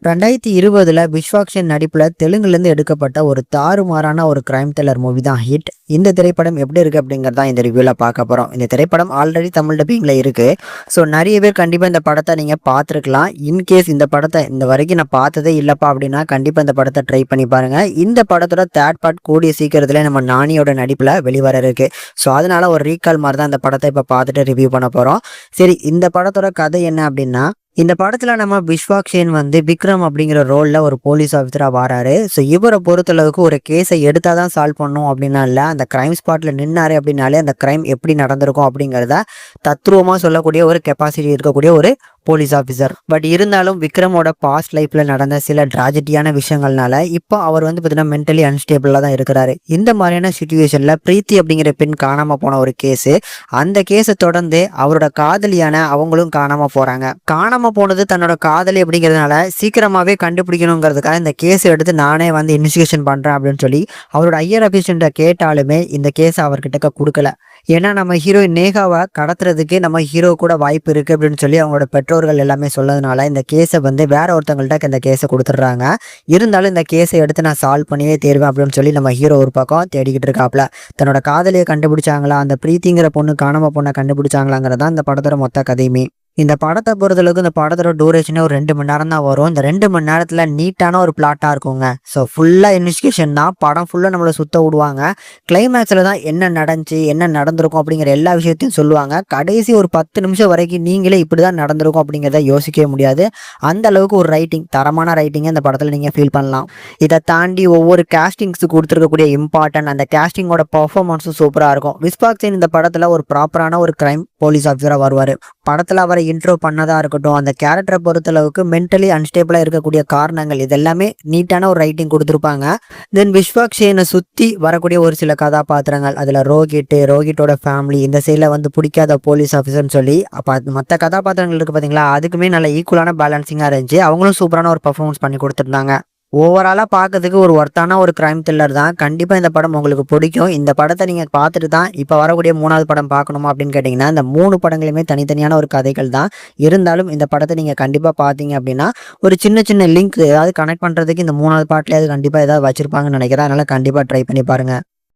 2020 விஸ்வாக்சன் நடிப்புல தெலுங்குலேருந்து எடுக்கப்பட்ட ஒரு தாறுமாறான ஒரு கிரைம் த்ரில்லர் மூவி தான் ஹிட். இந்த திரைப்படம் எப்படி இருக்கு அப்படிங்கறத இந்த ரிவ்யூல பார்க்க போறோம். இந்த திரைப்படம் ஆல்ரெடி தமிழ் டப்பிங்ல இருக்கு. ஸோ நிறைய பேர் கண்டிப்பா இந்த படத்தை நீங்க பார்த்துருக்கலாம். இன்கேஸ் இந்த படத்தை இந்த வரைக்கும் நான் பார்த்ததே இல்லப்பா அப்படின்னா கண்டிப்பா இந்த படத்தை ட்ரை பண்ணி பாருங்க. இந்த படத்தோட தேர்ட் பார்ட் கூடிய சீக்கிரத்துல நம்ம நானியோட நடிப்புல வெளிவர இருக்கு. ஸோ அதனால ஒரு ரீகால் மாதிரி தான் இந்த படத்தை இப்ப பார்த்துட்டு ரிவ்யூ பண்ண போறோம். சரி, இந்த படத்தோட கதை என்ன அப்படின்னா, இந்த படத்துல நம்ம விஸ்வாக்சேன் விக்ரம் அப்படிங்கிற ரோல்ல ஒரு போலீஸ் ஆஃபீஸரா வராரு. ஸோ இவரை பொறுத்தளவுக்கு ஒரு கேஸை எடுத்தாதான் சால்வ் பண்ணும் அப்படின்னா இல்ல, அந்த கிரைம் ஸ்பாட்ல நின்னாரு அப்படின்னாலே அந்த கிரைம் எப்படி நடந்திருக்கும் அப்படிங்கிறத தத்ரூபமா சொல்லக்கூடிய ஒரு கெப்பாசிட்டி இருக்கக்கூடிய ஒரு போலீஸ் ஆஃபீஸர். பட் இருந்தாலும் விக்ரமோட பாஸ்ட் லைஃப்ல நடந்த சில ட்ராஜடியான விஷயங்கள்னால இப்போ அவர் பார்த்தீங்கன்னா மென்டலி அன்ஸ்டேபிளா தான் இருக்கிறாரு. இந்த மாதிரியான சுச்சுவேஷன்ல பிரீத்தி அப்படிங்கிற பெண் காணாம போன ஒரு கேஸ், அந்த கேஸை தொடர்ந்து அவரோட காதலியான அவங்களும் காணாம போறாங்க. காணாம போனது தன்னோட காதலி அப்படிங்கிறதுனால சீக்கிரமாவே கண்டுபிடிக்கணுங்கிறதுக்காக இந்த கேஸ் எடுத்து நானே இன்வெஸ்டிகேஷன் பண்றேன் அப்படின்னு சொல்லி அவரோட ஐயர் ஆஃபீஸர்கிட்ட கேட்டாலுமே இந்த கேஸை அவர்கிட்ட கொடுக்கல. ஏன்னா நம்ம ஹீரோயின் நேகாவை கடத்துறதுக்கு நம்ம ஹீரோ கூட வாய்ப்பு இருக்கு அப்படின்னு சொல்லி அவங்களோட பெற்றோர்கள் எல்லாமே சொல்லதுனால இந்த கேஸை வேற ஒருத்தவங்கள்ட்ட இந்த கேஸை கொடுத்துட்றாங்க. இருந்தாலும் இந்த கேஸை எடுத்து நான் சால்வ் பண்ணியே தேர்வேன் அப்படின்னு சொல்லி நம்ம ஹீரோ ஒரு பக்கம் தேடிக்கிட்டு இருக்காப்ல. தன்னோட காதலியை கண்டுபிடிச்சாங்களா, அந்த பிரீத்திங்கிற பொண்ணு காணாம பொண்ணை கண்டுபிடிச்சாங்களாங்கிறதான் இந்த படத்தோட மொத்த கதையுமே. இந்த படத்தை பொறுத்தளவுக்கு இந்த படத்தோட டூரேஷனே ஒரு 2 மணி நேரம் தான் வரும். இந்த 2 மணி நேரத்தில் நீட்டான ஒரு பிளாட்டாக இருக்குங்க. ஸோ ஃபுல்லாக இன்வெஸ்டிகேஷன் தான். படம் ஃபுல்லாக நம்மளை சுத்த விடுவாங்க. கிளைமேக்ஸில் தான் என்ன நடந்துச்சு, என்ன நடந்திருக்கும் அப்படிங்கிற எல்லா விஷயத்தையும் சொல்லுவாங்க. கடைசி ஒரு 10 நிமிஷம் வரைக்கும் நீங்களே இப்படி தான் நடந்திருக்கும் அப்படிங்கிறத யோசிக்கவே முடியாது. அந்த அளவுக்கு ஒரு ரைட்டிங், தரமான ரைட்டிங்கை இந்த படத்தில் நீங்கள் ஃபீல் பண்ணலாம். இதை தாண்டி ஒவ்வொரு கேஸ்டிங்ஸுக்கு கொடுத்துருக்கக்கூடிய இம்பார்ட்டன்ட், அந்த கேஸ்டிங்கோட பர்ஃபார்மன்ஸும் சூப்பராக இருக்கும். விஸ்வாக்சேன் இந்த படத்தில் ஒரு ப்ராப்பரான ஒரு கிரைம் போலீஸ் ஆஃபீஸராக வருவார். படத்தில் அவரை இன்ட்ரோ பண்ணதா இருக்கட்டும், அந்த கேரக்டரை பொறுத்தளவுக்கு மென்டலி அன்ஸ்டேபிளா இருக்கக்கூடிய காரணங்கள் இதெல்லாமே நீட்டான ஒரு ரைட்டிங் கொடுத்துருப்பாங்க. தென் விஸ்வாக்சேனை சுத்தி வரக்கூடிய ஒரு சில கதாபாத்திரங்கள், அதுல ரோஹிட்டோட ஃபேமிலி, இந்த சைட்ல பிடிக்காத போலீஸ் ஆஃபீஸர்னு சொல்லி மற்ற கதாபாத்திரங்கள் இருக்கு பாத்தீங்களா, அதுக்குமே நல்ல ஈக்குவலான பேலன்சிங்கா இருந்துச்சு. அவங்களும் சூப்பரான ஒரு பர்ஃபார்மன்ஸ் பண்ணி கொடுத்துருந்தாங்க. ஓவராலா பார்க்கறதுக்கு ஒரு ஒர்த்தான ஒரு கிரைம் த்ரில்லர் தான். கண்டிப்பா இந்த படம் உங்களுக்கு பிடிக்கும். இந்த படத்தை நீங்க பார்த்துட்டு தான் இப்ப வரக்கூடிய 3வது படம் பார்க்கணுமா அப்படின்னு கேட்டீங்கன்னா, இந்த 3 படங்களுமே தனித்தனியான ஒரு கதைகள் தான். இருந்தாலும் இந்த படத்தை நீங்க கண்டிப்பா பார்த்தீங்க அப்படின்னா ஒரு சின்ன சின்ன லிங்க் ஏதாவது கனெக்ட் பண்றதுக்கு இந்த 3வது பார்ட்லயாவது கண்டிப்பா ஏதாவது வச்சிருப்பாங்கன்னு நினைக்கிறேன். அதனால கண்டிப்பா ட்ரை பண்ணி பாருங்க.